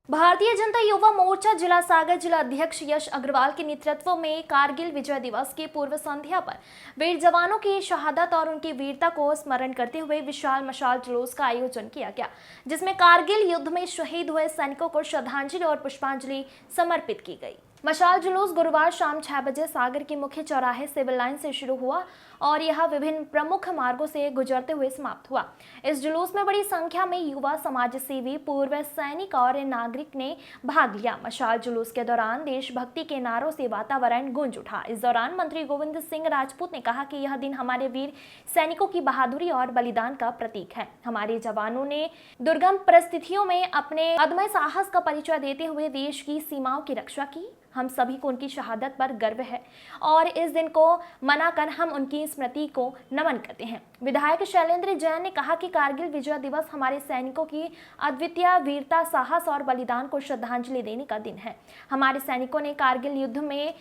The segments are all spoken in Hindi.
भारतीय जनता युवा मोर्चा जिला सागर जिला अध्यक्ष यश अग्रवाल के नेतृत्व में कारगिल विजय दिवस की पूर्व संध्या पर वीर जवानों की शहादत और उनकी वीरता को स्मरण करते हुए विशाल मशाल जुलूस का आयोजन किया गया, जिसमें कारगिल युद्ध में शहीद हुए सैनिकों को श्रद्धांजलि और पुष्पांजलि समर्पित की गई। मशाल जुलूस गुरुवार शाम 6 बजे सागर के मुख्य चौराहे सिविल लाइन से शुरू हुआ और यह विभिन्न प्रमुख मार्गों से गुजरते हुए समाप्त हुआ। इस जुलूस में बड़ी संख्या में युवा, समाज सेवी, पूर्व सैनिक और नागरिक ने भाग लिया। मशाल जुलूस के दौरान देशभक्ति के नारों से वातावरण गूंज उठा। इस दौरान मंत्री गोविंद सिंह राजपूत ने कहा कि यह दिन हमारे वीर सैनिकों की बहादुरी और बलिदान का प्रतीक है। हमारे जवानों ने दुर्गम परिस्थितियों में अपने अदम्य साहस का परिचय देते हुए देश की सीमाओं की रक्षा की। हम सभी को उनकी शहादत पर गर्व है और इस दिन को मनाकर हम उनकी स्मृति को नमन करते हैं। विधायक शैलेंद्र जैन ने कहा कि कारगिल विजय दिवस हमारे सैनिकों की अद्वितीय वीरता, साहस और बलिदान को श्रद्धांजलि देने का दिन है। हमारे सैनिकों ने कारगिल युद्ध में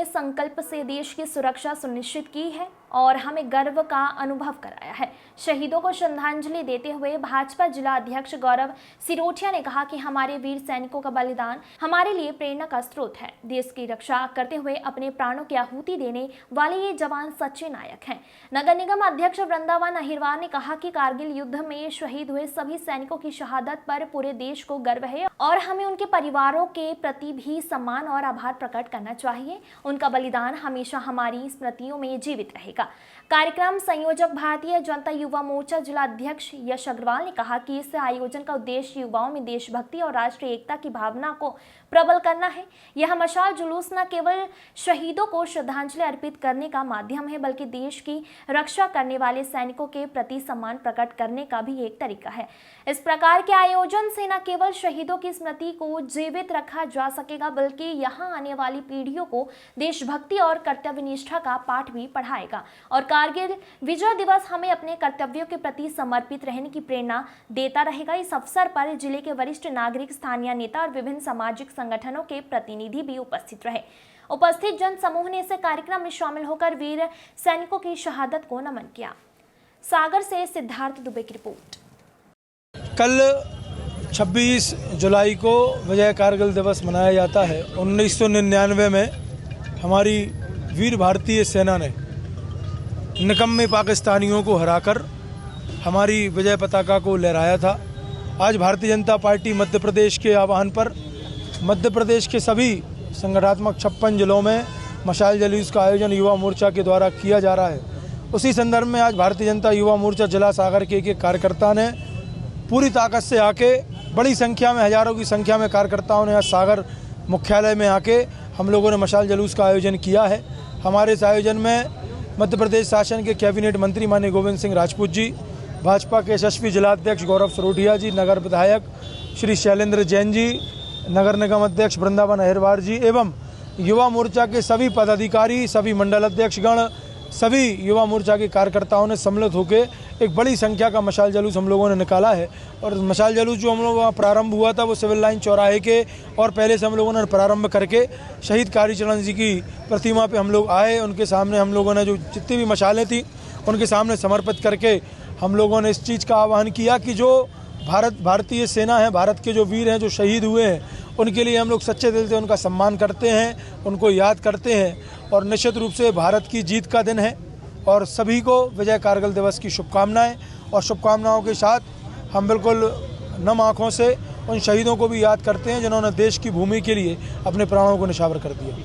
संकल्प से देश की सुरक्षा सुनिश्चित की है और हमें गर्व का अनुभव कराया है। शहीदों को श्रद्धांजलि देते हुए भाजपा जिला अध्यक्ष गौरव सिरोठिया ने कहा कि हमारे वीर सैनिकों का बलिदान हमारे लिए प्रेरणा का स्रोत है। देश की रक्षा करते हुए अपने प्राणों की आहुति देने वाले ये जवान सच्चे नायक हैं। नगर निगम अध्यक्ष वृंदावन अहिरवार ने कहा कि कारगिल युद्ध में शहीद हुए सभी सैनिकों की शहादत पर पूरे देश को गर्व है और हमें उनके परिवारों के प्रति भी सम्मान और आभार प्रकट करना चाहिए। उनका बलिदान हमेशा हमारी स्मृतियों में जीवित रहेगा। कार्यक्रम संयोजक भारतीय जनता युवा मोर्चा जिला अध्यक्ष यश अग्रवाल ने कहा कि इस आयोजन का उद्देश्य युवाओं में देशभक्ति और राष्ट्रीय एकता की भावना को प्रबल करना है। यह मशाल जुलूस न केवल शहीदों को श्रद्धांजलि अर्पित करने का माध्यम है, बल्कि देश की रक्षा करने वाले सैनिकों के प्रति सम्मान प्रकट करने का भी एक तरीका है। इस प्रकार के आयोजन से न केवल शहीदों की स्मृति को जीवित रखा जा सकेगा, बल्कि यहाँ आने वाली पीढ़ियों को देशभक्ति और कर्तव्यनिष्ठा का पाठ भी पढ़ाएगा और कारगिल विजय दिवस हमें अपने कर्तव्यों के प्रति समर्पित रहने की प्रेरणा देता रहेगा। इस अवसर पर जिले के वरिष्ठ नागरिक, स्थानीय नेता और विभिन्न सामाजिक संगठनों के प्रतिनिधि भी उपस्थित रहे। उपस्थित जन समूह ने इस कार्यक्रम में शामिल होकर वीर सैनिकों की शहादत को नमन किया। सागर से सिद्धार्थ दुबे की रिपोर्ट। कल 26 जुलाई को विजय कारगिल दिवस मनाया जाता है। 1999 में हमारी वीर भारतीय सेना ने निकम्मे पाकिस्तानियों को हराकर हमारी विजय पताका को लहराया था। आज भारतीय जनता पार्टी मध्य प्रदेश के आह्वान पर मध्य प्रदेश के सभी संगठनात्मक 56 जिलों में मशाल जुलूस का आयोजन युवा मोर्चा के द्वारा किया जा रहा है। उसी संदर्भ में आज भारतीय जनता युवा मोर्चा जिला सागर के एक कार्यकर्ता ने पूरी ताकत से आके, बड़ी संख्या में, हजारों की संख्या में कार्यकर्ताओं ने आज सागर मुख्यालय में आके हम लोगों ने मशाल जुलूस का आयोजन किया है। हमारे इस आयोजन में मध्य प्रदेश शासन के कैबिनेट मंत्री माननीय गोविंद सिंह राजपूत जी, भाजपा के यशस्वी जिलाध्यक्ष गौरव सिरोठिया जी, नगर विधायक श्री शैलेंद्र जैन जी, नगर निगम अध्यक्ष वृंदावन अहिरवार जी एवं युवा मोर्चा के सभी पदाधिकारी, सभी मंडल अध्यक्षगण, सभी युवा मोर्चा के कार्यकर्ताओं ने सम्मिलित होकर एक बड़ी संख्या का मशाल जुलूस हम लोगों ने निकाला है। और मशाल जुलूस जो हम लोगों का प्रारंभ हुआ था वो सिविल लाइन चौराहे के और पहले से हम लोगों ने प्रारंभ करके शहीद कालीचरण जी की प्रतिमा पे हम लोग आए। उनके सामने हम लोगों ने जो जितनी भी मशालें थी उनके सामने समर्पित करके हम लोगों ने इस चीज़ का आह्वान किया कि जो भारतीय सेना है, भारत के जो वीर हैं, जो शहीद हुए हैं, उनके लिए हम लोग सच्चे दिल से उनका सम्मान करते हैं, उनको याद करते हैं। और निश्चित रूप से भारत की जीत का दिन है और सभी को विजय कारगिल दिवस की शुभकामनाएं। और शुभकामनाओं के साथ हम बिल्कुल नम आँखों से उन शहीदों को भी याद करते हैं जिन्होंने देश की भूमि के लिए अपने प्राणों को निछावर कर दिया।